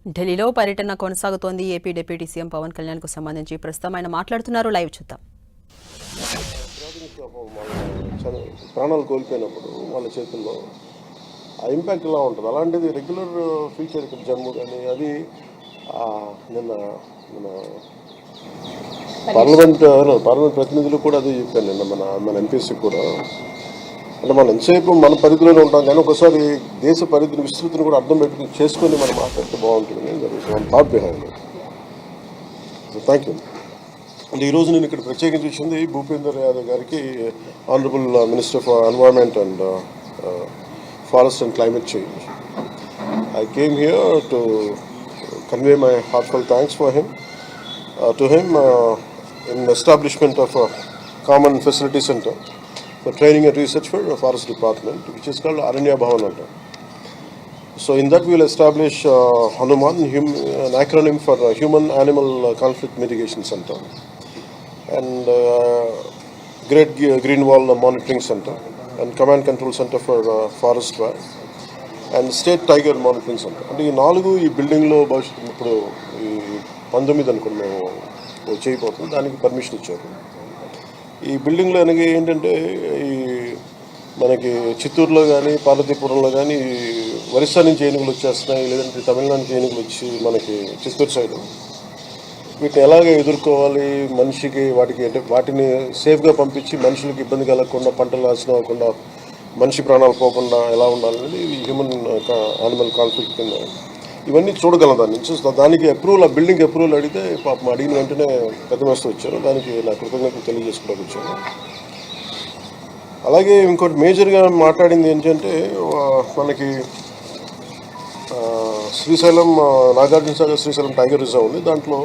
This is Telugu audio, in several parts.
ఢిల్లీలో పర్యటన కొనసాగుతోంది. ఏపీ డిప్యూటీ సీఎం పవన్ కళ్యాణ్కు సంబంధించి ప్రస్తుతం ఆయన మాట్లాడుతున్నారు. లైవ్ చూద్దాం. ప్రాణాలు కోల్పోయినప్పుడు వాళ్ళ చేతుల్లో ఆ ఇంపాక్ట్ ఎలా ఉంటుంది? అలాంటిది రెగ్యులర్ ఫీచర్ ఇక్కడ జమ్మూ కానీ అది నిన్న పార్లమెంట్ ప్రతినిధులు కూడా అది చెప్పాను. నిన్న మన ఎంపీసీ కూడా అంటే మనం ఎంతసేపు మన పరిధిలోనే ఉంటాం కానీ ఒకసారి దేశ పరిధిని విస్తృతిని కూడా అర్థం చేసుకొని మనం మాట్లాడితే బాగుంటుంది. Thought behind. Thank you. అంటే ఈరోజు నేను ఇక్కడ ప్రత్యేకించి వచ్చింది భూపేందర్ యాదవ్ గారికి, honourable minister for environment and forest and climate change. I came here to convey my heartfelt thanks for him, to him in establishment of a common facility center for training and research for the forest department, which is called Aranya Bhavan. So in that we will establish Hanuman, an acronym for Human-Animal Conflict Mitigation Center, and Great Green Wall Monitoring Center, and Command Control Center for Forest Fire, and state tiger monitoring centre. అంటే ఈ 4 ఈ బిల్డింగ్లో భవిష్యత్తు ఇప్పుడు ఈ 19 అనుకోండి మేము చేయబోతుంది. దానికి పర్మిషన్ ఇచ్చారు. ఈ బిల్డింగ్లో అనగా ఏంటంటే ఈ మనకి చిత్తూరులో కానీ పార్వతీపురంలో కానీ ఒరిస్సా నుంచి ఏనుగులు వచ్చేస్తున్నాయి, లేదంటే తమిళనాడు నుంచి ఏనుగులు వచ్చి మనకి చిత్తూరు సైడ్ వీటిని ఎలాగ ఎదుర్కోవాలి, మనిషికి వాటికి అంటే వాటిని సేఫ్గా పంపించి మనుషులకు ఇబ్బంది కలగకుండా, పంటలు నాశనం అవ్వకుండా, మనిషి ప్రాణాలు పోకుండా ఎలా ఉండాలనేది హ్యూమన్ యానిమల్ కాన్ఫ్లిక్ట్ కింద ఇవన్నీ చూడగలం. దాని నుంచి దానికి అప్రూవల్, ఆ బిల్డింగ్ అప్రూవల్ అడిగితే పాపం అడిగిన వెంటనే పెద్ద మస్తు వచ్చారు. దానికి నా కృతజ్ఞతలు తెలియజేసుకోవడానికి వచ్చాను. అలాగే ఇంకోటి మేజర్గా మాట్లాడింది ఏంటంటే మనకి శ్రీశైలం, నాగార్జున సాగర్ శ్రీశైలం టైగర్ రిజర్వ్ ఉంది. దాంట్లో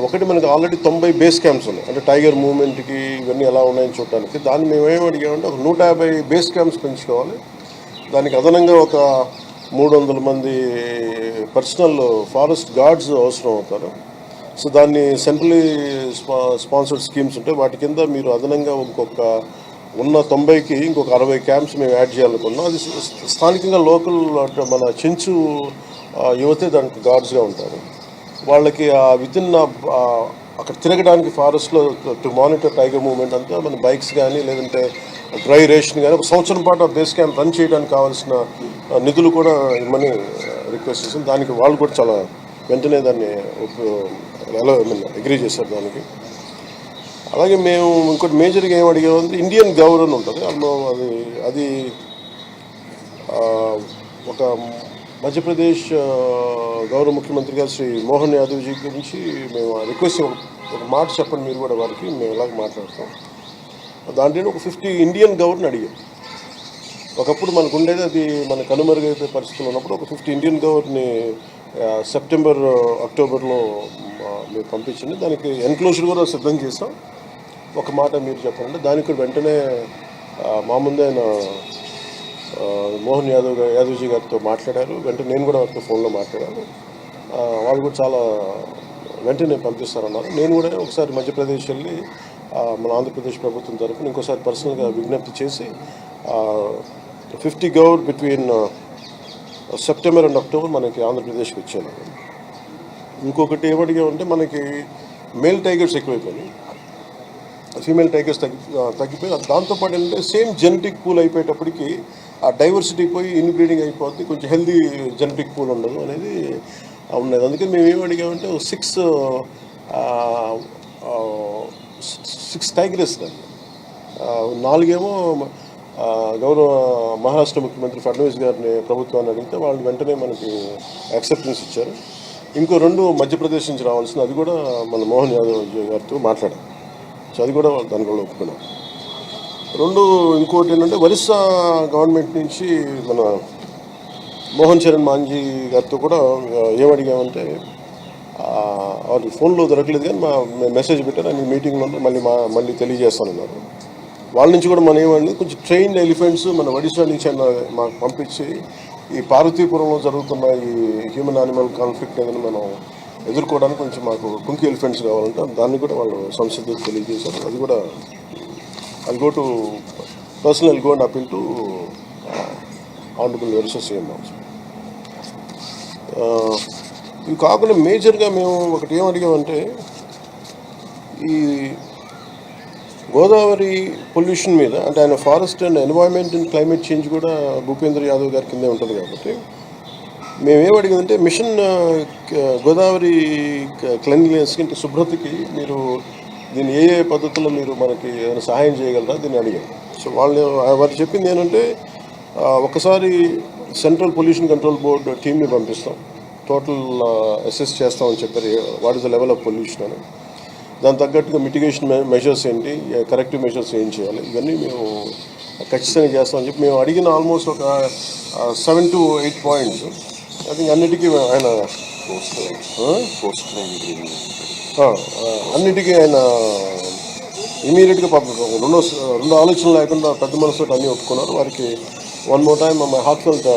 ఒకటి మనకి ఆల్రెడీ 90 బేస్ క్యాంప్స్ ఉన్నాయి. అంటే టైగర్ మూవ్మెంట్కి ఇవన్నీ ఎలా ఉన్నాయని చూడటానికి. దాన్ని మేమేమి అడిగామంటే ఒక 150 బేస్ క్యాంప్స్ పెంచుకోవాలి. దానికి అదనంగా ఒక 300 మంది పర్సనల్ ఫారెస్ట్ గార్డ్స్ అవసరం అవుతారు. సో దాన్ని సెంట్రలీ స్పాన్సర్డ్ స్కీమ్స్ ఉంటాయి. వాటి కింద మీరు అదనంగా ఇంకొక ఉన్న 90కి ఇంకొక 60 క్యాంప్స్ మేము యాడ్ చేయాలనుకున్నాం. అది స్థానికంగా లోకల్ మన చెంచు యువతే దానికి గార్డ్స్గా ఉంటారు. వాళ్ళకి వితిన్ అక్కడ తిరగడానికి ఫారెస్ట్లో టు మానిటర్ టైగర్ మూవ్మెంట్ అంతా మన బైక్స్ కానీ లేదంటే డ్రై రేషన్ కానీ ఒక సంవత్సరం పాటు ఆ బేస్ క్యాంప్ రన్ చేయడానికి కావాల్సిన నిధులు కూడా ఇమ్మని రిక్వెస్ట్ చేసాం. దానికి వాళ్ళు కూడా చాలా వెంటనే దాన్ని అగ్రీ చేశారు దానికి. అలాగే మేము ఇంకోటి మేజర్గా ఏం అడిగామంటే ఇండియన్ గవర్నర్ ఉంటుంది. అది ఒక మధ్యప్రదేశ్ గౌరవ ముఖ్యమంత్రి గారు శ్రీ మోహన్ యాదవ్జీ గురించి మేము రిక్వెస్ట్ ఒక మాట చెప్పండి మీరు కూడా వారికి, మేము ఎలాగ మాట్లాడతాం. దాంట్లో ఒక 50 ఇండియన్ గవర్ని అడిగాం. ఒకప్పుడు మనకు ఉండేది అది మన కనుమరుగైపోయే పరిస్థితులు ఉన్నప్పుడు ఒక 50 ఇండియన్ గవర్ని సెప్టెంబర్, అక్టోబర్లో మేము పంపించండి. దానికి ఎన్క్లోజర్ కూడా సిద్ధం చేస్తాం. ఒక మాట మీరు చెప్పండి. దానికి కూడా వెంటనే మా ముందే ఆయన మోహన్ యాదవ్జీ గారితో మాట్లాడారు. వెంటనే నేను కూడా వారితో ఫోన్లో మాట్లాడాను. వాళ్ళు కూడా చాలా వెంటనే పంపిస్తారన్నారు. నేను కూడా ఒకసారి మధ్యప్రదేశ్ వెళ్ళి మన ఆంధ్రప్రదేశ్ ప్రభుత్వం తరఫున ఇంకోసారి పర్సనల్గా విజ్ఞప్తి చేసి 50 gaur between September and October మనకి ఆంధ్రప్రదేశ్కి వచ్చాను. ఇంకొకటి ఏమడిగామంటే మనకి మేల్ టైగర్స్ ఎక్కువైపోయినాయి, ఫీమేల్ టైగర్స్ తగ్గిపోయి దాంతోపాటు ఏంటంటే సేమ్ జెనెటిక్ పూల్ అయిపోయేటప్పటికి ఆ డైవర్సిటీ పోయి ఇన్బ్రీడింగ్ అయిపోద్ది, కొంచెం హెల్దీ జెనెటిక్ పూల్ ఉండదు అనేది ఉన్నది. అందుకని మేము ఏమి అడిగామంటే 6 టైగర్స్ దాన్ని 4 ఏమో గౌరవ మహారాష్ట్ర ముఖ్యమంత్రి ఫడ్నవీస్ గారిని ప్రభుత్వాన్ని అడిగితే వాళ్ళు వెంటనే మనకి యాక్సెప్టెన్స్ ఇచ్చారు. ఇంకో 2 మధ్యప్రదేశ్ నుంచి రావాల్సింది, అది కూడా మన మోహన్ యాదవ్ గారితో మాట్లాడారు. సో అది కూడా దాని కూడా ఒప్పుకున్నాం. ఇంకోటి ఏంటంటే ఒరిస్సా గవర్నమెంట్ నుంచి మన మోహన్ చరణ్ మాంజీ గారితో కూడా ఏమడిగామంటే వాళ్ళు ఫోన్లో దొరకలేదు కానీ మెసేజ్ పెట్టారు. ఆయన మీటింగ్లో మళ్ళీ తెలియజేస్తానన్నారు. వాళ్ళ నుంచి కూడా మనం ఏమండి కొంచెం ట్రైన్డ్ ఎలిఫెంట్స్ మన ఒడిశా నుంచి మాకు పంపించి ఈ పార్వతీపురంలో జరుగుతున్న ఈ హ్యూమన్ యానిమల్ కాన్ఫ్లిక్ట్ ఏదైనా మనం ఎదుర్కోవడానికి కొంచెం మాకు కుంకి ఎలిఫెంట్స్ కావాలంటే దాన్ని కూడా వాళ్ళు సంసిద్ధత తెలియజేశారు. అది కూడా I'll go to personally go and appeal to Honorable Orissa CM also. ఇవి కాకుండా మేజర్గా మేము ఒకటి ఏం అడిగామంటే ఈ గోదావరి పొల్యూషన్ మీద, అంటే ఆయన forest and environment and climate change కూడా భూపేంద్ర యాదవ్ గారి కిందే ఉంటుంది కాబట్టి మేమేం అడిగిందంటే మిషన్ గోదావరి క్లెన్లీనెస్కి, అంటే శుభ్రతకి మీరు దీన్ని ఏ ఏ పద్ధతుల్లో మీరు మనకి ఏమైనా సహాయం చేయగలరా దీన్ని అడిగాం. సో వారు చెప్పింది ఏంటంటే ఒకసారి సెంట్రల్ పొల్యూషన్ కంట్రోల్ బోర్డు టీమ్ని పంపిస్తాం, టోటల్ అసెస్ చేస్తామని చెప్పారు what is the level of pollution అని. దాని తగ్గట్టుగా మిటిగేషన్ మెజర్స్ ఏంటి, కరెక్టివ్ మెజర్స్ ఏం చేయాలి, ఇవన్నీ మేము ఖచ్చితంగా చేస్తామని చెప్పి మేము అడిగిన ఆల్మోస్ట్ ఒక 7 to 8 పాయింట్స్. ఐ థింక్ అన్నిటికీ ఆయన అన్నిటికీ ఆయన ఇమీడియట్గా రెండు ఆలోచనలు లేకుండా పెద్ద మనసుతో అన్నీ ఒప్పుకున్నారు. వారికి one more time my heartfelt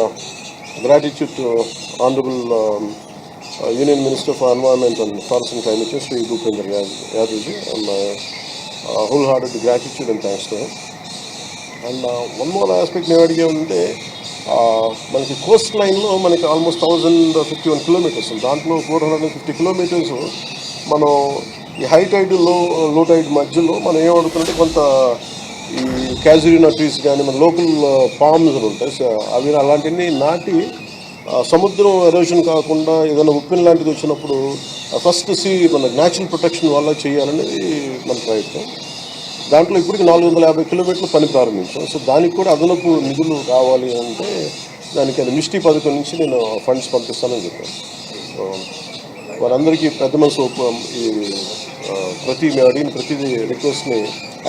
gratitude to honourable Union Minister for Environment and Forest and Climate Change, Sri Bhupendra Yadavji, and my wholehearted gratitude and thanks to him. And one more aspect నేను అడిగామంటే మనకి కోస్ట్ లైన్లో మనకి ఆల్మోస్ట్ 1051 కిలోమీటర్స్, దాంట్లో 450 కిలోమీటర్స్ మనం ఈ హై టైడ్ లో టైడ్ మధ్యలో మనం ఏం అడుగుతుంటే కొంత ఈ క్యాజురినా ట్రీస్ కానీ మన లోకల్ పామ్స్ ఉంటాయి, అవి అలాంటివన్నీ నాటి సముద్రం ఎరోషన్ కాకుండా ఏదైనా ఉప్పెన్ లాంటిది వచ్చినప్పుడు ఫస్ట్ మన న్యాచురల్ ప్రొటెక్షన్ వల్ల చేయాలనేది మన ప్రయత్నం. దాంట్లో ఇప్పటికి 450 కిలోమీటర్లు పని ప్రారంభించాం. సో దానికి కూడా అదనపు నిధులు కావాలి అంటే దానికి అది మిస్టీ పథకం నుంచి నేను ఫండ్స్ పంపిస్తానని చెప్పాను. సో వారందరికీ పెద్ద మనసు ఈ మేము అడిగిన ప్రతి రిక్వెస్ట్ని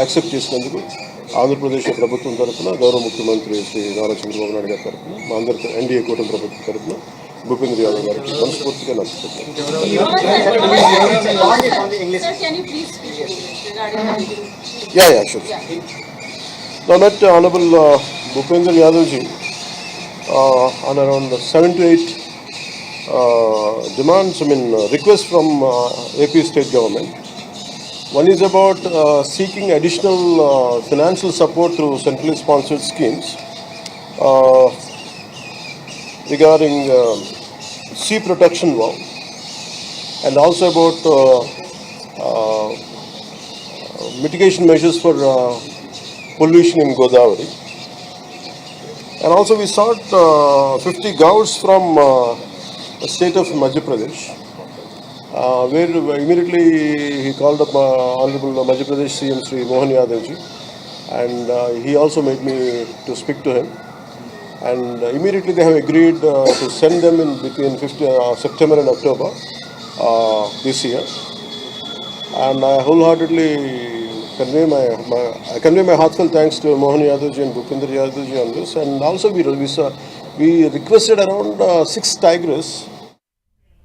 యాక్సెప్ట్ చేసినందుకు ఆంధ్రప్రదేశ్ ప్రభుత్వం తరఫున గౌరవ ముఖ్యమంత్రి శ్రీ నారా చంద్రబాబు నాయుడు గారి తరఫున, మా అందరి ఎన్డీఏ కూటమి ప్రభుత్వం తరఫున భూపేంద్ర యాదవ్ గారికి మనస్ఫూర్తిగా sure. Now met Honorable Bhupendra Yadavji on around 7 to 8 demands, requests from AP state government. One is about seeking additional financial support through centrally sponsored schemes regarding sea protection vow, and also about mitigation measures for pollution in Godavari. And also we sought 50 gouts from the state of Madhya Pradesh, where immediately he called up Honorable Madhya Pradesh CM Sri Mohan Yadavji, and he also made me to speak to him. And immediately they have agreed to send them in between September and October this year. And I wholeheartedly convey my heartfelt thanks to Mohan Yadavji and Bhupendra Yadavji on this. And also we requested around 6 tigers